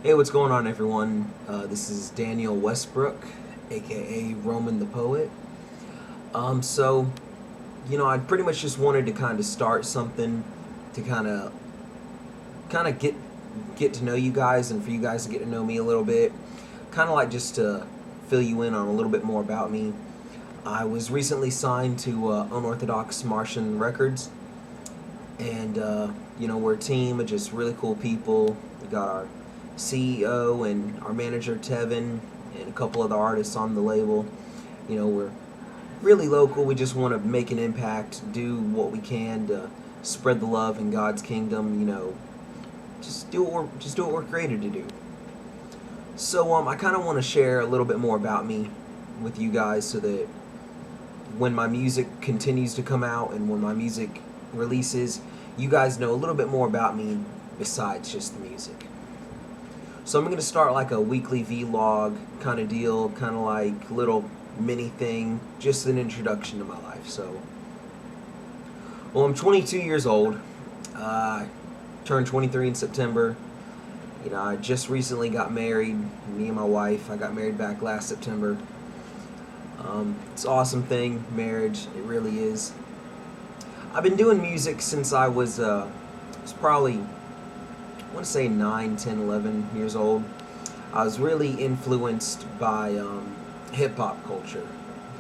Hey, what's going on, everyone? This is Daniel Westbrook, aka Roman the Poet. So, I pretty much just wanted to kind of start something to kind of get to know you guys, and for you guys to get to know me a little bit. Kind of like just to fill you in on a little bit more about me. I was recently signed to Unorthodox Martian Records, and we're a team of just really cool people. We got our CEO and our manager Tevin and a couple other artists on the label. We're really local. We just want to make an impact, do what we can to spread the love in God's kingdom. Just do what we're created to do. So I kind of want to share a little bit more about me with you guys, so that when my music continues to come out and when my music releases, you guys know a little bit more about me besides just the music. So I'm going to start like a weekly vlog kind of deal, kind of like little mini thing, just an introduction to my life. So, I'm 22 years old. Turned 23 in September. I just recently got married. Me and my wife. I got married back last September. It's an awesome thing, marriage. It really is. I've been doing music since I was probably, I want to say 9, 10, 11 years old. I was really influenced by hip-hop culture,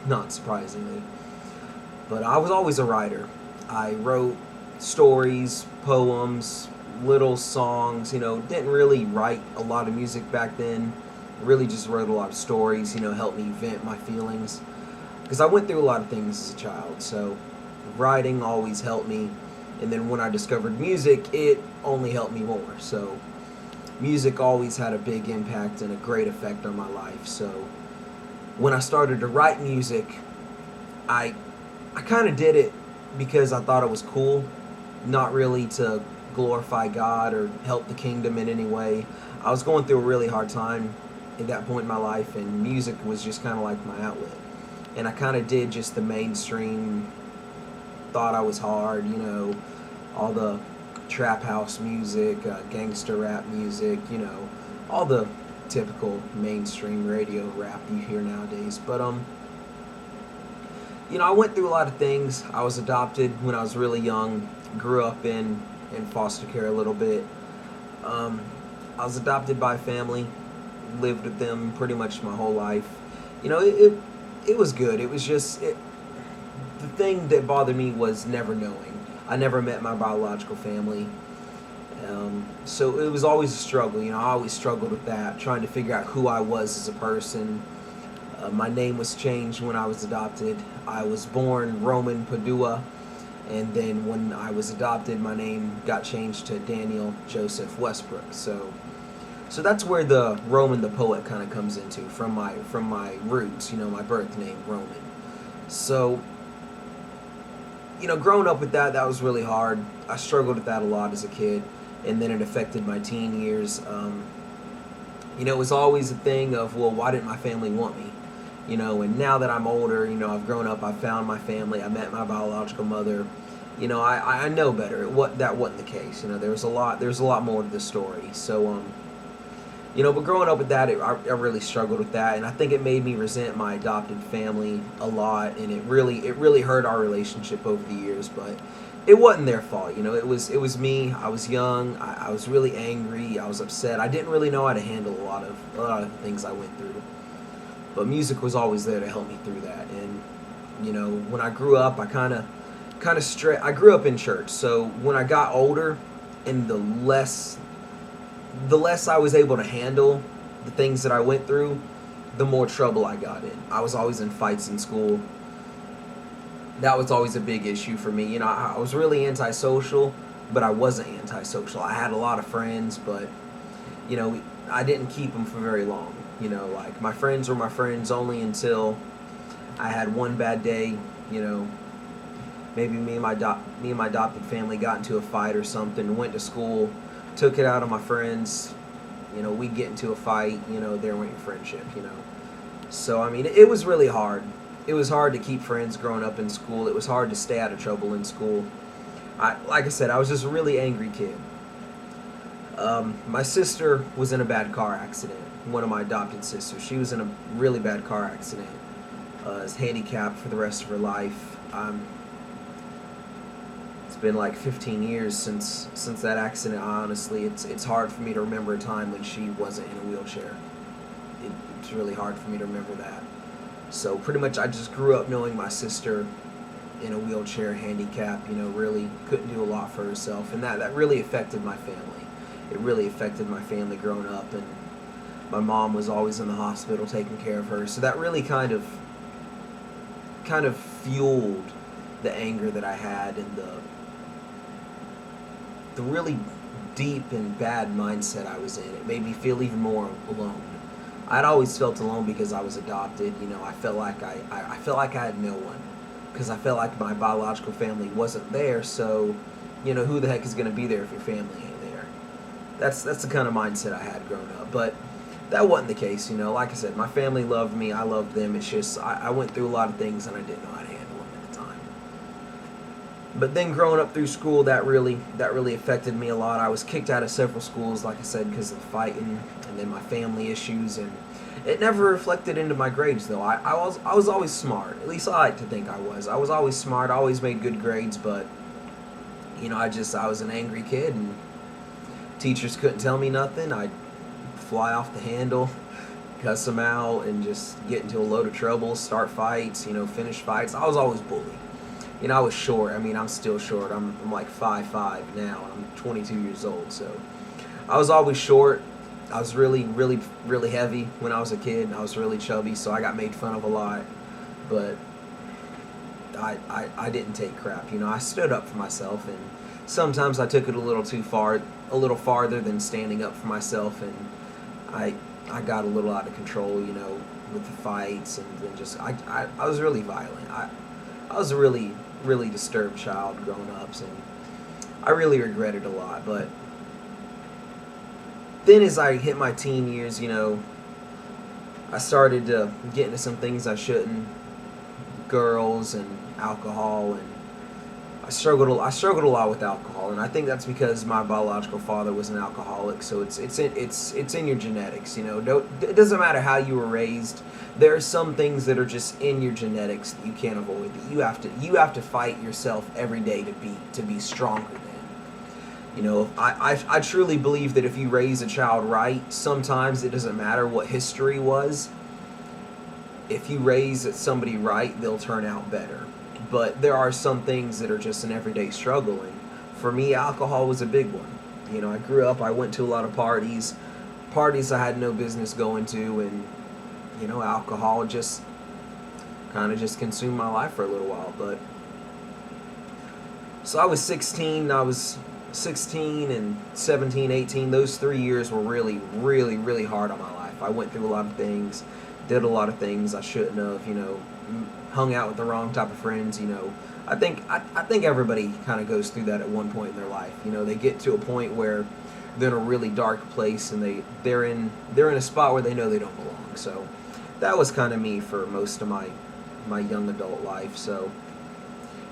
not surprisingly. But I was always a writer. I wrote stories, poems, little songs. Didn't really write a lot of music back then. Really just wrote a lot of stories, helped me vent my feelings. Because I went through a lot of things as a child, so writing always helped me. And then when I discovered music, it only helped me more. So music always had a big impact and a great effect on my life. So when I started to write music, I kind of did it because I thought it was cool, not really to glorify God or help the kingdom in any way. I was going through a really hard time at that point in my life, and music was just kind of like my outlet. And I kind of did just the mainstream, thought I was hard, all the trap house music, gangster rap music, all the typical mainstream radio rap you hear nowadays. But I went through a lot of things. I was adopted when I was really young, grew up in foster care a little bit. I was adopted by a family, lived with them pretty much my whole life. It was good. It was just the thing that bothered me was never knowing. I never met my biological family. So it was always a struggle. I always struggled with that, trying to figure out who I was as a person. My name was changed when I was adopted. I was born Roman Padua, and then when I was adopted, my name got changed to Daniel Joseph Westbrook. So that's where the Roman the Poet kind of comes into, from my roots, my birth name, Roman. So, growing up with that was really hard. I struggled with that a lot as a kid, and then it affected my teen years. It was always a thing of, well, why didn't my family want me? And now that I'm older, I've grown up, I've found my family, I met my biological mother. I know better. That wasn't the case. There's a lot more to the story. So, but growing up with that, I really struggled with that, and I think it made me resent my adopted family a lot, and it really hurt our relationship over the years. But it wasn't their fault, It was me. I was young. I was really angry. I was upset. I didn't really know how to handle a lot of the things I went through. But music was always there to help me through that. And when I grew up, I I grew up in church. So when I got older, and the less I was able to handle the things that I went through, the more trouble I got in. I was always in fights in school. That was always a big issue for me. I was really antisocial, but I wasn't antisocial. I had a lot of friends, but, I didn't keep them for very long. Like, my friends were my friends only until I had one bad day. Maybe me and my adopted family got into a fight or something, went to school, took it out on my friends. We'd get into a fight, there went your friendship, So, it was really hard. It was hard to keep friends growing up in school. It was hard to stay out of trouble in school. Like I said, I was just a really angry kid. My sister was in a bad car accident. One of my adopted sisters. She was in a really bad car accident. Is handicapped for the rest of her life. It's been like 15 years since that accident. Honestly, it's hard for me to remember a time when she wasn't in a wheelchair. It's really hard for me to remember that. So pretty much, I just grew up knowing my sister in a wheelchair, handicapped. Really couldn't do a lot for herself, and that really affected my family. It really affected my family growing up, and my mom was always in the hospital taking care of her. So that really kind of fueled the anger that I had, and the really deep and bad mindset I was in. It made me feel even more alone. I'd always felt alone because I was adopted. I felt like I felt like I had no one, because I felt like my biological family wasn't there. So, who the heck is going to be there if your family ain't there? That's the kind of mindset I had growing up. But that wasn't the case. Like I said, my family loved me. I loved them. It's just I went through a lot of things and I didn't know how to handle them at the time. But then growing up through school, that really affected me a lot. I was kicked out of several schools, like I said, because of the fighting and then my family issues, and it never reflected into my grades though. I was always smart. At least I like to think I was. I was always smart. I always made good grades, but I was an angry kid, and teachers couldn't tell me nothing. I'd fly off the handle, cuss them out, and just get into a load of trouble, start fights, finish fights. I was always bullied. I was short. I'm still short. I'm like 5'5" now. I'm 22 years old, so I was always short. I was really heavy when I was a kid, and I was really chubby, so I got made fun of a lot. But I didn't take crap. I stood up for myself, and sometimes I took it a little too far, a little farther than standing up for myself, and I got a little out of control, with the fights, and then just I was really violent. I was a really disturbed child growing up, and I really regret it a lot. But then as I hit my teen years, I started to get into some things I shouldn't, girls and alcohol, and I struggled a lot with alcohol, and I think that's because my biological father was an alcoholic. So it's in your genetics. It doesn't matter how you were raised. There are some things that are just in your genetics that you can't avoid. That you have to fight yourself every day to be stronger than. I truly believe that if you raise a child right, sometimes it doesn't matter what history was. If you raise somebody right, they'll turn out better. But there are some things that are just an everyday struggle, and for me, alcohol was a big one. I grew up, I went to a lot of parties I had no business going to, and alcohol just kind of just consumed my life for a little while. But so I was 16 and 17, 18. Those 3 years were really hard on my life. I went through a lot of things, did a lot of things I shouldn't have, hung out with the wrong type of friends. I think everybody kind of goes through that at one point in their life. They get to a point where they're in a really dark place, and they're in a spot where they know they don't belong. So that was kind of me for most of my young adult life. So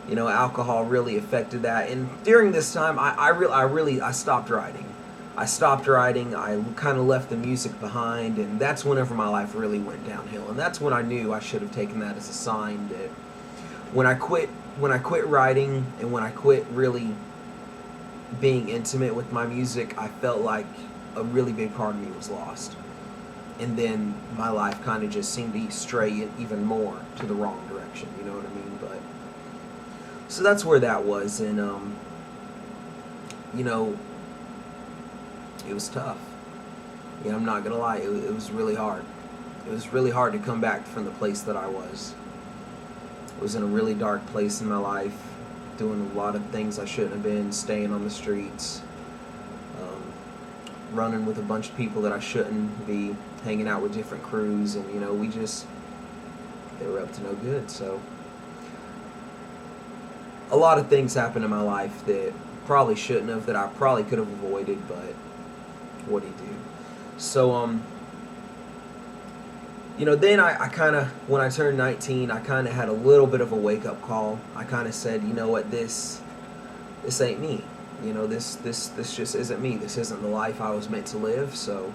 alcohol really affected that, and during this time I stopped writing. I kind of left the music behind, and that's whenever my life really went downhill. And that's when I knew I should have taken that as a sign that when I quit writing, and when I quit really being intimate with my music, I felt like a really big part of me was lost. And then my life kind of just seemed to stray even more to the wrong direction, you know what I mean? But so that's where that was, and it was tough. I'm not gonna lie, it was really hard. It was really hard to come back from the place that I was. I was in a really dark place in my life, doing a lot of things I shouldn't have been, staying on the streets, running with a bunch of people that I shouldn't be, hanging out with different crews, and they were up to no good. So a lot of things happened in my life that probably shouldn't have, that I probably could have avoided, but what do you do? So then I kind of, when I turned 19, I kind of had a little bit of a wake-up call. I kind of said, you know what, this ain't me. this just isn't me. This isn't the life I was meant to live. So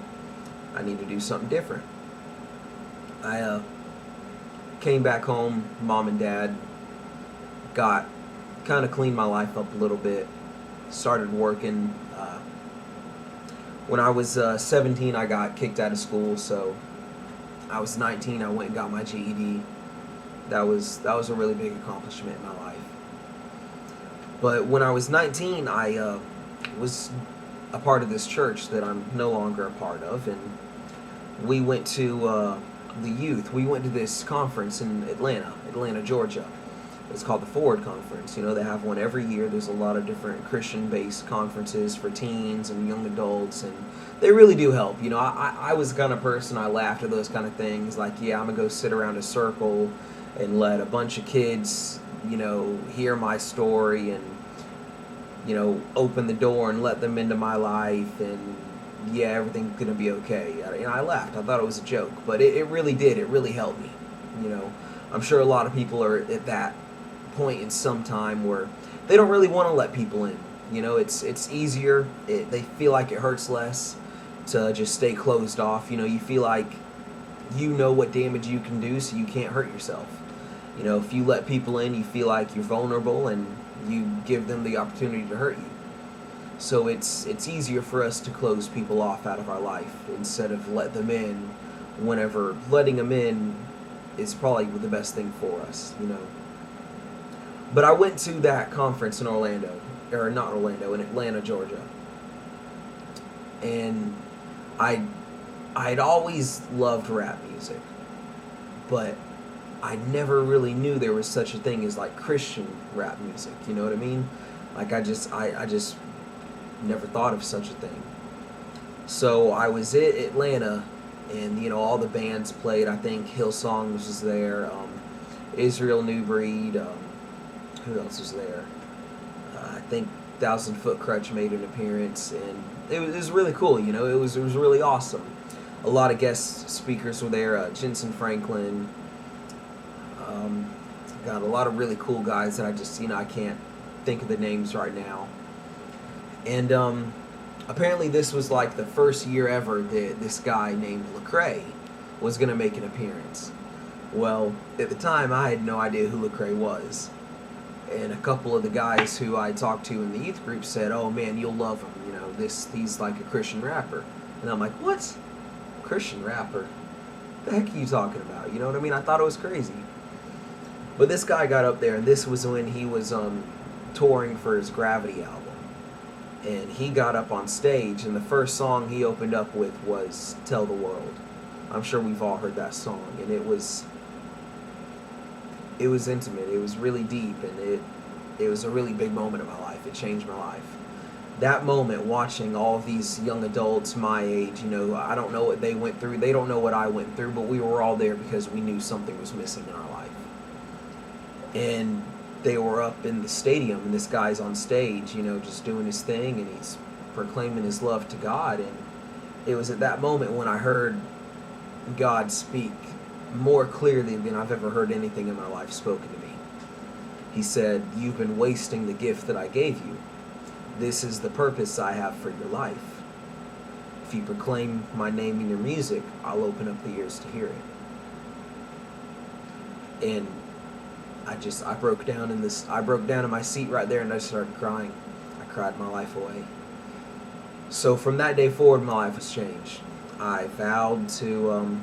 I need to do something different. I came back home. Mom and Dad got kind of cleaned my life up a little bit. Started working. When I was 17, I got kicked out of school. So I was 19. I went and got my GED. That was a really big accomplishment in my life. But when I was 19, I was a part of this church that I'm no longer a part of, and we went to the youth. We went to this conference in Atlanta, Georgia. It's called the Forward Conference. They have one every year. There's a lot of different Christian-based conferences for teens and young adults, and they really do help. I was the kind of person, I laughed at those kind of things. Like, yeah, I'm going to go sit around a circle and let a bunch of kids, hear my story and, open the door and let them into my life, and, yeah, everything's going to be okay. I laughed. I thought it was a joke, but it really did. It really helped me. I'm sure a lot of people are at that point in some time where they don't really want to let people in. It's easier. They feel like it hurts less to just stay closed off. You feel like what damage you can do, so you can't hurt yourself. If you let people in, you feel like you're vulnerable and you give them the opportunity to hurt you. So it's easier for us to close people off out of our life instead of let them in, whenever letting them in is probably the best thing for us. But I went to that conference in in Atlanta, Georgia. And I'd always loved rap music, but I never really knew there was such a thing as like Christian rap music. You know what I mean? Like I just never thought of such a thing. So I was at Atlanta, and all the bands played. I think Hillsong was there, Israel New Breed. Who else was there? I think 1,000 Foot Crutch made an appearance, and it was really cool. It was really awesome. A lot of guest speakers were there. Jensen Franklin. Got a lot of really cool guys that I just I can't think of the names right now. And apparently this was like the first year ever that this guy named Lecrae was going to make an appearance. Well, at the time I had no idea who Lecrae was. And a couple of the guys who I talked to in the youth group said, "Oh man, you'll love him. He's like a Christian rapper." And I'm like, "What? Christian rapper? The heck are you talking about?" You know what I mean? I thought it was crazy. But this guy got up there, and this was when he was touring for his Gravity album. And he got up on stage, and the first song he opened up with was "Tell the World." I'm sure we've all heard that song, and it was intimate. It was really deep, and it was a really big moment in my life. It changed my life. That moment, watching all of these young adults my age, I don't know what they went through. They don't know what I went through, but we were all there because we knew something was missing in our life. And they were up in the stadium, and this guy's on stage, just doing his thing, and he's proclaiming his love to God. And it was at that moment when I heard God speak more clearly than I've ever heard anything in my life spoken to me. He said, "You've been wasting the gift that I gave you. This is the purpose I have for your life. If you proclaim my name in your music, I'll open up the ears to hear it." And I broke down in my seat right there, and I started crying. I cried my life away. So from that day forward, my life was changed. I vowed to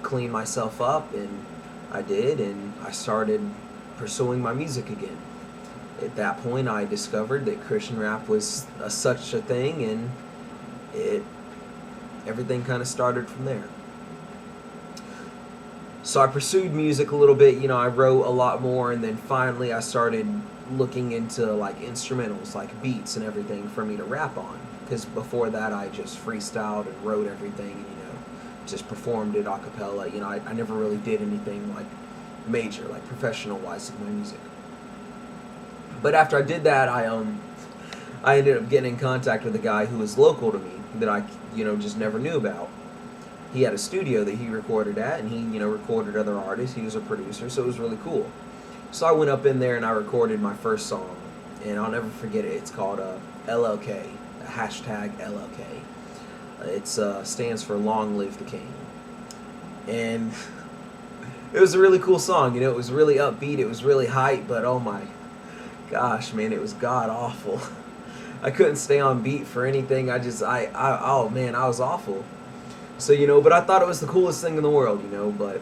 clean myself up, and I did, and I started pursuing my music again. At that point, I discovered that Christian rap was such a thing, and everything kind of started from there. So I pursued music a little bit. I wrote a lot more, and then finally I started looking into like instrumentals, like beats and everything for me to rap on. Because before that, I just freestyled and wrote everything, and just performed it a cappella. I never really did anything like major, like professional-wise in my music. But after I did that, I ended up getting in contact with a guy who was local to me that I just never knew about. He had a studio that he recorded at, and he recorded other artists. He was a producer, so it was really cool. So I went up in there and I recorded my first song, and I'll never forget it. It's called LLK, hashtag LLK. It stands for Long Live the King. And it was a really cool song. You know, it was really upbeat. It was really hype, but oh my gosh, man, it was god awful. I couldn't stay on beat for anything. Oh man, I was awful. So, you know, but I thought it was the coolest thing in the world, you know, but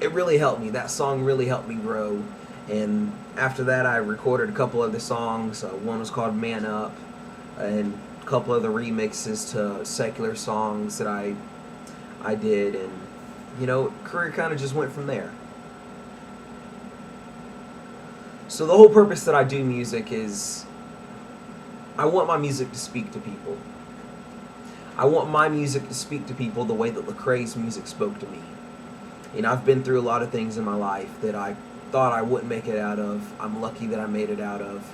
it really helped me. That song really helped me grow. And after that, I recorded a couple other songs. One was called Man Up, and a couple other remixes to secular songs that I did. And, you know, career kind of just went from there. So the whole purpose that I do music is I want my music to speak to people. I want my music to speak to people the way that Lecrae's music spoke to me. You know, I've been through a lot of things in my life that I thought I wouldn't make it out of. I'm lucky that I made it out of.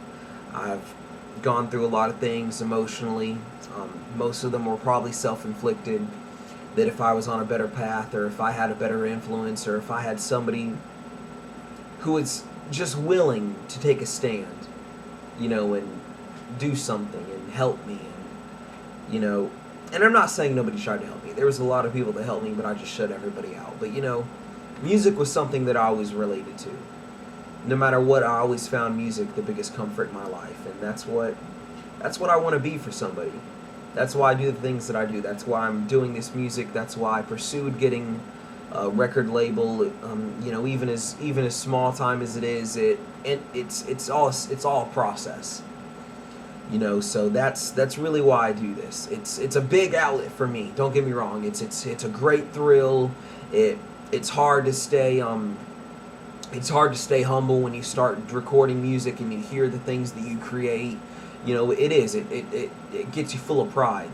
I've gone through a lot of things emotionally. Most of them were probably self-inflicted. That if I was on a better path, or if I had a better influence, or if I had somebody who was just willing to take a stand, you know, and do something and help me, and, you know, and I'm not saying nobody tried to help me. There was a lot of people that helped me, but I just shut everybody out. But, you know, music was something that I always related to. No matter what, I always found music the biggest comfort in my life, and that's what I want to be for somebody. That's why I do the things that I do. That's why I'm doing this music. That's why I pursued getting a record label. You know, even as small time as it is, it's all a process. You know, so that's really why I do this. It's a big outlet for me. Don't get me wrong. It's a great thrill. It's hard to stay humble when you start recording music and you hear the things that you create. You know, it gets you full of pride.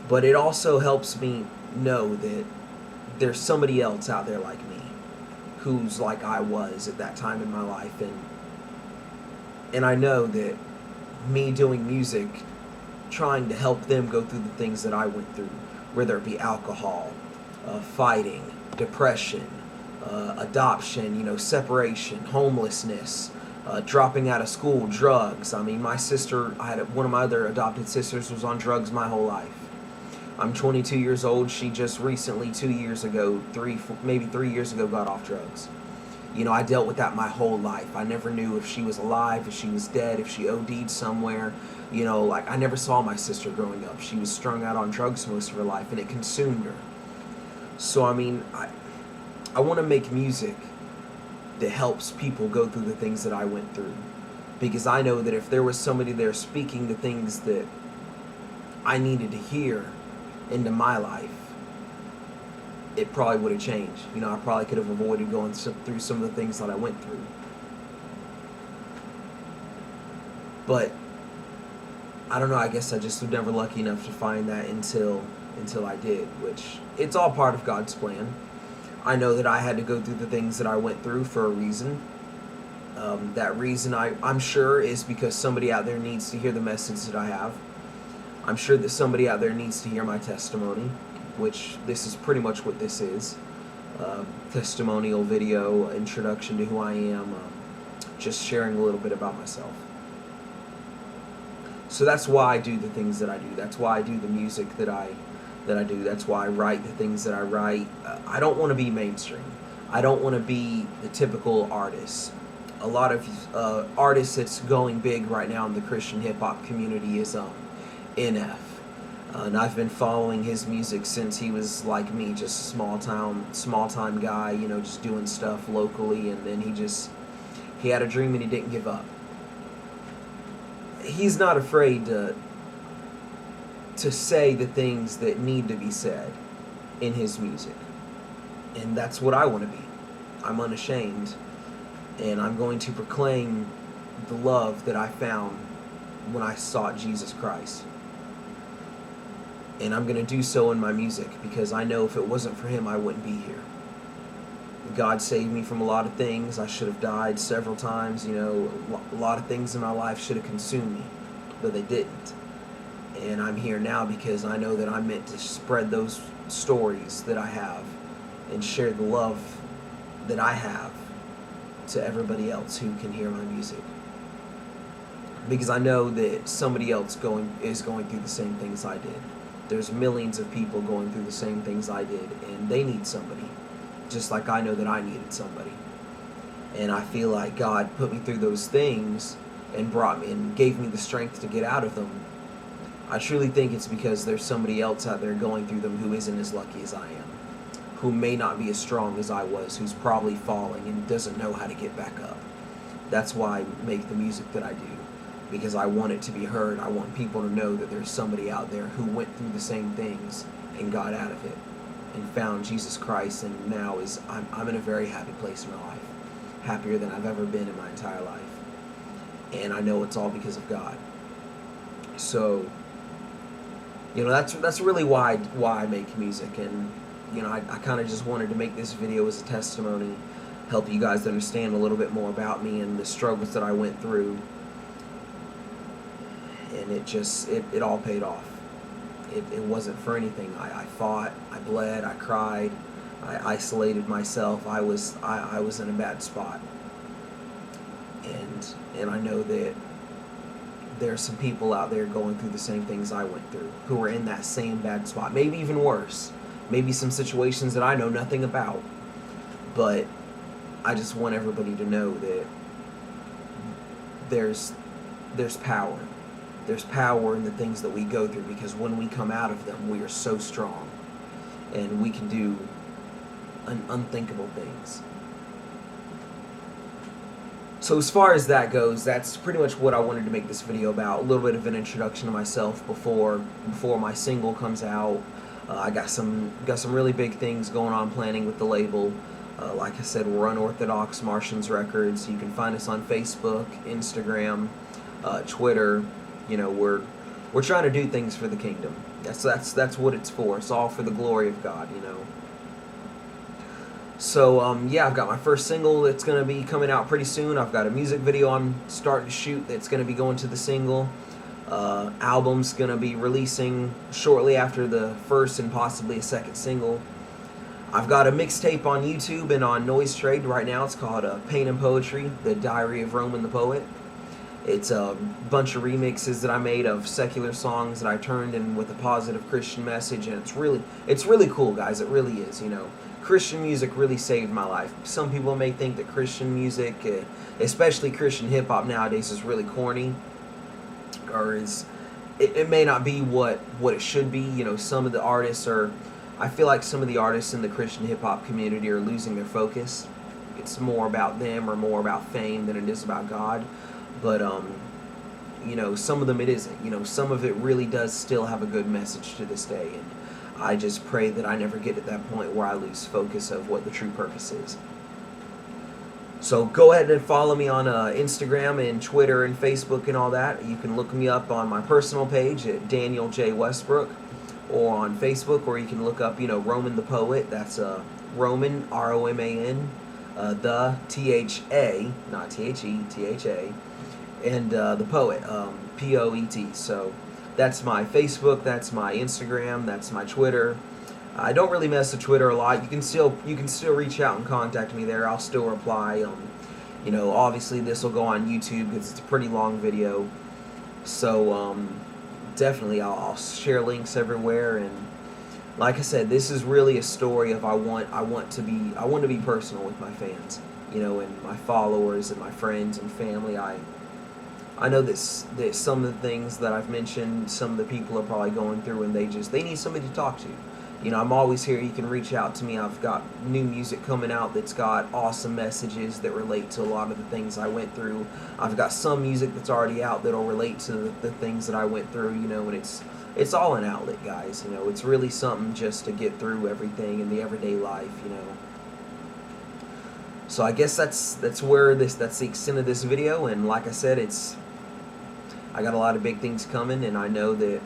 But it also helps me know that there's somebody else out there like me who's like I was at that time in my life, and I know that me doing music, trying to help them go through the things that I went through, whether it be alcohol, fighting, depression, adoption, you know, separation, homelessness, dropping out of school, drugs. I mean, my sister, one of my other adopted sisters was on drugs my whole life. I'm 22 years old. She just recently, 2 years ago, maybe 3 years ago, got off drugs. You know, I dealt with that my whole life. I never knew if she was alive, if she was dead, if she OD'd somewhere. You know, like, I never saw my sister growing up. She was strung out on drugs most of her life, and it consumed her. So, I mean, I want to make music that helps people go through the things that I went through. Because I know that if there was somebody there speaking the things that I needed to hear into my life, it probably would have changed. You know, I probably could have avoided going through some of the things that I went through. But I don't know, I guess I just was never lucky enough to find that until I did, which it's all part of God's plan. I know that I had to go through the things that I went through for a reason. That reason, I'm sure, is because somebody out there needs to hear the message that I have. I'm sure that somebody out there needs to hear my testimony, which this is pretty much what this is. Testimonial video, introduction to who I am, just sharing a little bit about myself. So that's why I do the things that I do. That's why I do the music that I do. That's why I write the things that I write. I don't want to be mainstream. I don't want to be the typical artist. A lot of artists that's going big right now in the Christian hip-hop community is NF. And I've been following his music since he was like me, just a small time guy, you know, just doing stuff locally, and then he had a dream and he didn't give up. He's not afraid to say the things that need to be said in his music. And that's what I want to be. I'm unashamed, and I'm going to proclaim the love that I found when I sought Jesus Christ. And I'm going to do so in my music, because I know if it wasn't for him, I wouldn't be here. God saved me from a lot of things. I should have died several times. You know, a lot of things in my life should have consumed me, but they didn't. And I'm here now because I know that I'm meant to spread those stories that I have and share the love that I have to everybody else who can hear my music. because I know that somebody else is going through the same things I did. There's millions of people going through the same things I did, and they need somebody, just like I know that I needed somebody. And I feel like God put me through those things and brought me and gave me the strength to get out of them. I truly think it's because there's somebody else out there going through them who isn't as lucky as I am, who may not be as strong as I was, who's probably falling and doesn't know how to get back up. That's why I make the music that I do, because I want it to be heard. I want people to know that there's somebody out there who went through the same things and got out of it and found Jesus Christ, and now I'm in a very happy place in my life, happier than I've ever been in my entire life. And I know it's all because of God. So, that's really why I make music. And I kind of just wanted to make this video as a testimony, help you guys understand a little bit more about me and the struggles that I went through. And it all paid off. It wasn't for anything. I fought, I bled, I cried, I isolated myself. I was in a bad spot. And I know that there's some people out there going through the same things I went through, who are in that same bad spot, maybe even worse. Maybe some situations that I know nothing about. But I just want everybody to know that there's power. There's power in the things that we go through, because when we come out of them, we are so strong. And we can do unthinkable things. So as far as that goes, that's pretty much what I wanted to make this video about. A little bit of an introduction to myself before my single comes out. I got some really big things going on planning with the label. Like I said, we're Unorthodox, Martians Records. You can find us on Facebook, Instagram, Twitter. We're trying to do things for the kingdom. That's what it's for. It's all for the glory of God. So yeah, I've got my first single that's going to be coming out pretty soon. I've got a music video I'm starting to shoot that's going to be going to the single. Album's going to be releasing shortly after the first and possibly a second single. I've got a mixtape on YouTube and on Noise Trade right now. It's called Pain and Poetry, The Diary of Roman the Poet. It's a bunch of remixes that I made of secular songs that I turned in with a positive Christian message, and it's really cool, guys. It really is. Christian music really saved my life. Some people may think that Christian music, especially Christian hip-hop nowadays, is really corny, or it may not be what it should be. Some of the artists I feel like some of the artists in the Christian hip-hop community are losing their focus. It's more about them or more about fame than it is about God. But some of them it isn't. Some of it really does still have a good message to this day, and I just pray that I never get at that point where I lose focus of what the true purpose is. So go ahead and follow me on Instagram and Twitter and Facebook and all that. You can look me up on my personal page at Daniel J. Westbrook, or on Facebook, or you can look up, Roman the Poet. That's Roman, R-O-M-A-N, the T-H-A, not T-H-E, T-H-A, and the Poet, P-O-E-T. So that's my Facebook, that's my Instagram, that's my Twitter. I don't really mess with Twitter a lot. You can still reach out and contact me there. I'll still reply. Obviously this will go on YouTube because it's a pretty long video. So definitely I'll share links everywhere. And like I said, this is really a story of I want to be personal with my fans, and my followers and my friends and family. I know that some of the things that I've mentioned, some of the people are probably going through, and they need somebody to talk to. I'm always here. You can reach out to me. I've got new music coming out that's got awesome messages that relate to a lot of the things I went through. I've got some music that's already out that'll relate to the things that I went through, and it's all an outlet, guys. It's really something just to get through everything in the everyday life, So I guess that's the extent of this video, and like I said, I got a lot of big things coming, and I know that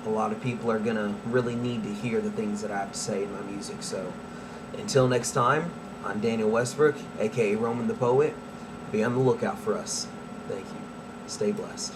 a lot of people are gonna really need to hear the things that I have to say in my music. So until next time, I'm Daniel Westbrook, aka Roman the Poet. Be on the lookout for us. Thank you. Stay blessed.